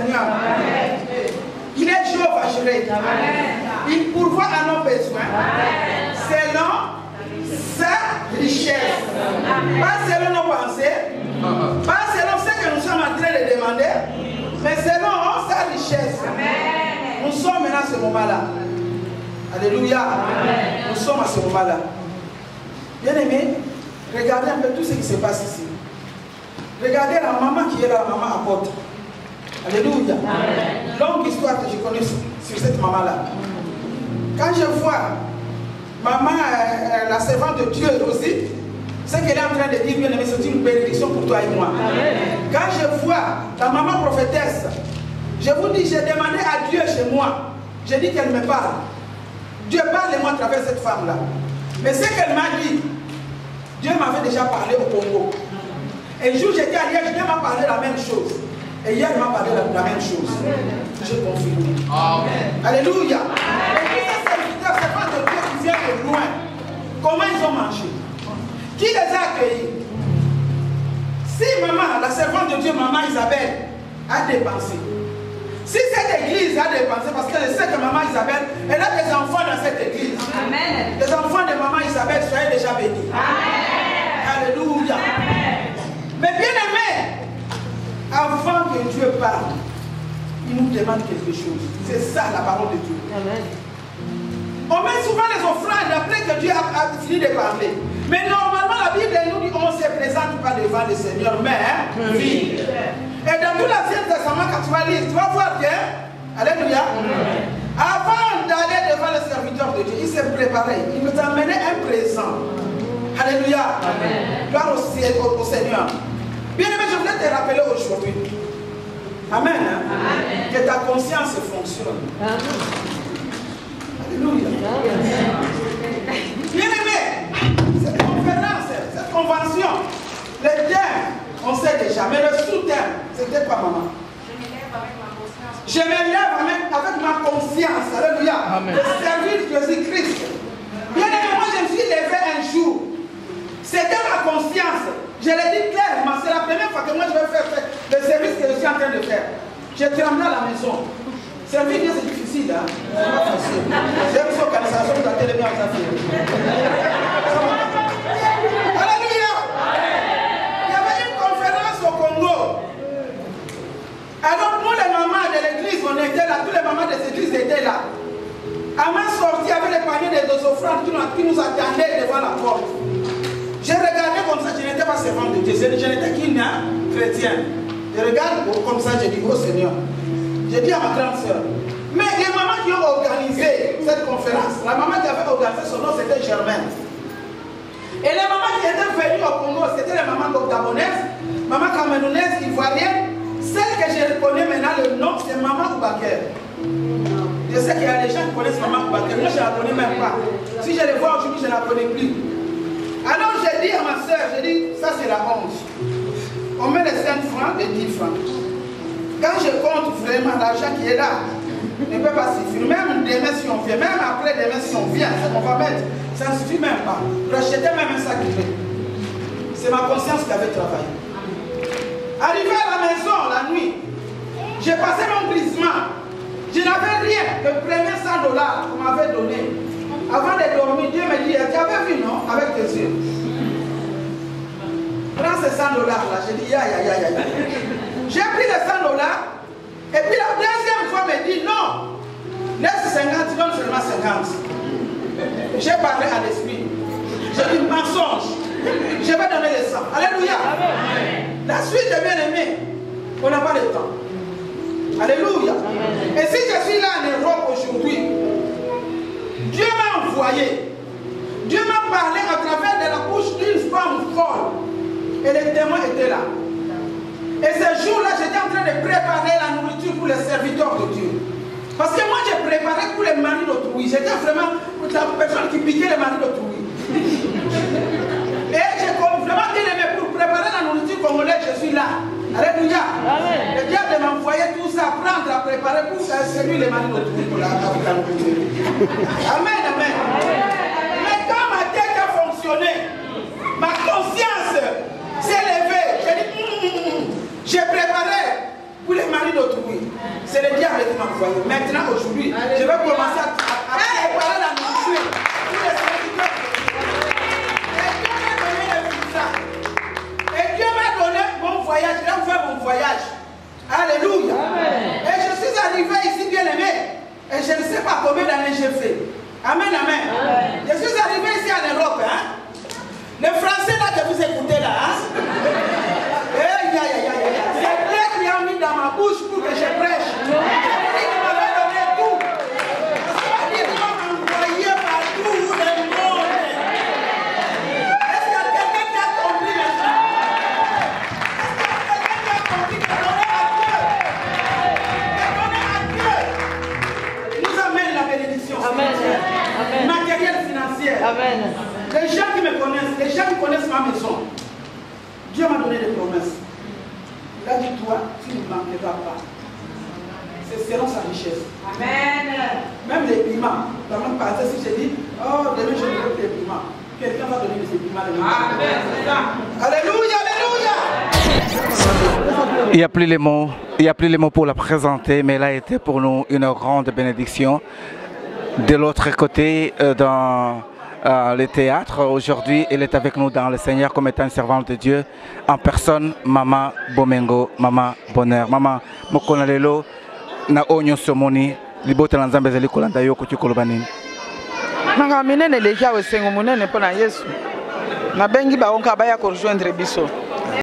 Seigneur. Il est Jéhovah Jireh. Il pourvoit à nos besoins selon sa richesse. Pas selon nos pensées, pas selon ce que nous sommes en train de demander, mais selon sa richesse. Nous sommes maintenant à ce moment-là. Alléluia. Nous sommes à ce moment-là. Bien aimé, regardez un peu tout ce qui se passe ici. Regardez la maman qui est là, la maman apôtre. Alléluia. Longue histoire que je connais sur cette maman-là. Quand je vois maman, la servante de Dieu aussi, ce qu'elle est en train de dire, bien aimé, c'est une bénédiction pour toi et moi. Quand je vois la maman prophétesse, je vous dis, j'ai demandé à Dieu chez moi. J'ai dit qu'elle me parle. Dieu parle de moi à travers cette femme-là. Mais ce qu'elle m'a dit, Dieu m'avait déjà parlé au Congo. Et un jour j'étais à Liège, Dieu m'a parlé la même chose. Et hier il m'a parlé la même chose. Je confirme. Alléluia. Et tous ces serviteurs, c'est pas de Dieu qui viennent de loin. Comment ils ont mangé? Qui les a accueillis? Si maman, la servante de Dieu, maman Isabelle, a dépensé. Si cette église a dépensé, parce qu'elle sait que maman Isabelle, elle a des enfants dans cette église. Amen. Les enfants de maman Isabelle, soyez déjà bénis. Amen. Alléluia. Amen. Mais bien aimé, avant que Dieu parle, il nous demande quelque chose. C'est ça la parole de Dieu. Amen. On met souvent les offrandes après que Dieu a fini de parler. Mais normalement, la Bible nous dit on ne se présente pas devant le Seigneur, mais vide. Et dans tout l'Ancien Testament, quand tu vas lire, tu vas voir que, alléluia, avant d'aller devant le serviteur de Dieu, il s'est préparé. Il nous a amené un présent. Alléluia. Gloire au Seigneur. Bien aimé, je voulais te rappeler aujourd'hui. Amen. Amen. Que ta conscience fonctionne. Alléluia. Bien aimé, cette conférence, cette convention, les thèmes, on sait déjà, mais le sous-thème, c'était quoi, maman? Je me lève avec ma conscience. Alléluia. De servir Jésus-Christ. Bien aimé, moi je me suis levé un jour. C'était ma conscience. Je l'ai dit clairement, c'est la première fois que moi je vais faire le service que je suis en train de faire. J'ai tremblé à la maison. Servir Dieu, c'est difficile, hein? C'est pas facile. J'aime ça organisation de la télé bien en affaire. Alléluia! Il y avait une conférence au Congo. Alors nous les mamans de l'église, on était là, tous les mamans de cette église étaient là. À ma sortie avec les paniers de deux offrandes qui nous attendaient devant la porte. J'ai regardé comme ça, je n'étais pas servante de Dieu, je n'étais qu'une chrétienne. Je regarde comme ça, je dis, oh Seigneur. J'ai dit à ma grande soeur, mais les mamans qui ont organisé cette conférence, la maman qui avait organisé son nom, c'était Germaine. Et les mamans qui étaient venues au Congo, c'était les mamans gabonaises, mamans camerounaises, ivoiriennes. Celle que je reconnais maintenant, le nom, c'est Maman Oubaker. Je sais qu'il y a des gens qui connaissent Maman Oubaker, moi je ne la connais même pas. Si je les vois aujourd'hui, je ne la connais plus. Alors j'ai dit à ma soeur, j'ai dit, ça c'est la honte. On met les 5 francs, les 10 francs. Quand je compte vraiment l'argent qui est là, ne peut pas suffire. Même demain si on vient, même après demain si on vient, on va mettre, ça ne suffit même pas. Pour acheter même un sac de lait. C'est ma conscience qui avait travaillé. Arrivé à la maison la nuit, j'ai passé mon glissement. Je n'avais rien. Le premier $100 qu'on m'avait donné. Avant de dormir, Dieu me dit, tu avais vu, non? Avec tes yeux. Prends ces $100 là. J'ai dit, aïe. J'ai pris les $100 et puis la deuxième fois me dit non, laisse 50, donne seulement 50. J'ai parlé à l'esprit. J'ai dit mensonge. Je vais donner les 100. Alléluia. Amen. La suite est bien aimée. On n'a pas le temps. Alléluia. Amen. Et si je suis là en Europe aujourd'hui, Dieu m'a envoyé. Dieu m'a parlé à travers de la bouche d'une femme folle. Et les témoins étaient là. Et ce jour-là, j'étais en train de préparer la nourriture pour les serviteurs de Dieu. Parce que moi, j'ai préparé pour les maris d'autrui. J'étais vraiment la personne qui piquait les maris d'autrui. Et j'ai vraiment bien aimé pour préparer la nourriture congolaise, je suis là. Alléluia. Le diable m'a envoyé tout ça, prendre à préparer pour servir les maris d'autrui pour la nourriture. Amen, amen. Mais quand ma tête a fonctionné, ma conscience s'est levée. J'ai dit, j'ai préparé pour les maris d'autrui. C'est le diable qui m'a envoyé. Maintenant, aujourd'hui, je vais commencer à préparer la nourriture pour les serviteurs. Et Dieu m'a donné mon voyage. Je vais vous faire mon voyage. Alléluia. Amen. Et je suis arrivé ici, bien aimé. Et je ne sais pas combien d'années j'ai fait. Amen, amen. Amen. Je suis arrivé ici en Europe. Hein? Les Français là que vous écoutez là. Hein? C'est Dieu qui a mis dans ma bouche pour que je prêche. Il m'avait donné tout. Il m'a envoyé partout le monde. Est-ce qu'il y a quelqu'un qui a compris la chose? Est-ce qu'il y a quelqu'un qui a compris que donner à Dieu? Nous amène la bénédiction. Amen. Amen. Matériel financier. Amen. Les gens qui me connaissent, les gens qui connaissent ma maison, Dieu m'a donné des promesses. Il a dit, toi, tu ne manqueras pas. C'est selon sa richesse. Amen. Même les piments. Dans mon passé, si je dis, oh, demain je vais des piments, quelqu'un va donner des piments. Amen. Alléluia, alléluia. Il n'y a plus les mots pour la présenter, mais elle a été pour nous une grande bénédiction. De l'autre côté, dans le théâtre, aujourd'hui, elle est avec nous dans le Seigneur comme étant une servante de Dieu, en personne, Maman Bomengo, Maman Bonheur. Maman Mokonalelo, na onyo somoni, libote na nzambe zeli kolanda yo kuti kolobanini. Nanga minene lekia wesengo munene pona Yesu. Na bengi ba onka baya ko rejoindre biso.